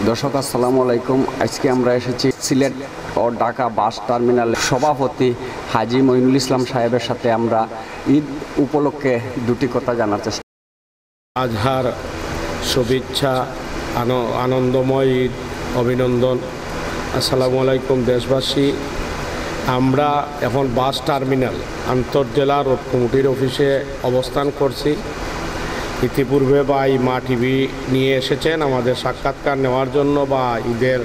দর্শক আসসালামু আলাইকুম। আজকে আমরা এসেছি সিলেট ও ঢাকা বাস টার্মিনালের সভাপতি হাজী মঈনুল ইসলাম সাহেবের সাথে আমরা ঈদ উপলক্ষে দুটি কথা জানার চেষ্টা। আজহার শুভেচ্ছা, আনন্দময় ঈদ অভিনন্দন। আসসালামু আলাইকুম দেশবাসী। আমরা এখন বাস টার্মিনাল আন্তর্জেলা রোড কমিটির অফিসে অবস্থান করছি। ইতিপূর্বে মা টিভি নিয়ে এসেছেন আমাদের সাক্ষাৎকার নেওয়ার জন্য বা ঈদের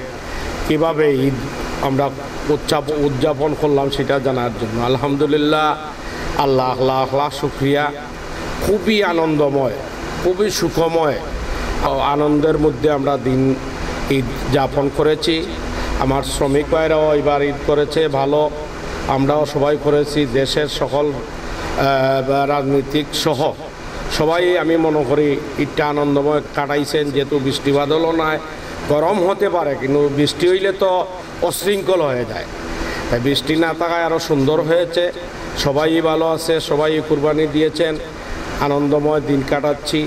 কীভাবে ঈদ আমরা উদযাপন করলাম সেটা জানার জন্য। আলহামদুলিল্লাহ, আল্লাহ লাখ লাখ শুকরিয়া। খুবই আনন্দময়, খুবই সুখময় আনন্দের মধ্যে আমরা দিন ঈদ যাপন করেছি। আমার শ্রমিক ভাইরাও এবার ঈদ করেছে ভালো, আমরাও সবাই করেছি। দেশের সকল রাজনীতিক সহ সবাই আমি মনে করি ঈদটা আনন্দময় কাটাইছেন। যেহেতু বৃষ্টি বাদলও নাই, গরম হতে পারে কিন্তু বৃষ্টি হইলে তো অশৃঙ্খল হয়ে যায়, তাই বৃষ্টি না থাকায় আরও সুন্দর হয়েছে। সবাই ভালো আছে, সবাই কুরবানি দিয়েছেন, আনন্দময় দিন কাটাচ্ছি।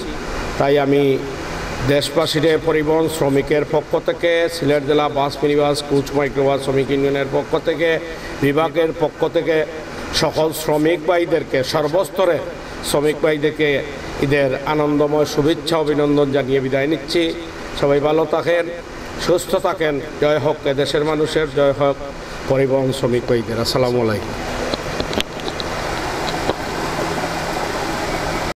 তাই আমি দেশবাসীর পরিবহন শ্রমিকের পক্ষ থেকে, সিলেট জেলা বাস মিনিবাস কোচ মাইক্রোবাস শ্রমিক ইউনিয়নের পক্ষ থেকে, বিভাগের পক্ষ থেকে সকল শ্রমিক ভাইদেরকে, সর্বস্তরে শ্রমিক ভাইদেরকে ঈদের আনন্দময় শুভেচ্ছা অভিনন্দন জানিয়ে বিদায় নিচ্ছি। সবাই ভালো থাকেন, সুস্থ থাকেন। জয় হোক এদেশের মানুষের, জয় হোক পরিবহন শ্রমিক ভাইদের। আসসালামু আলাইকুম।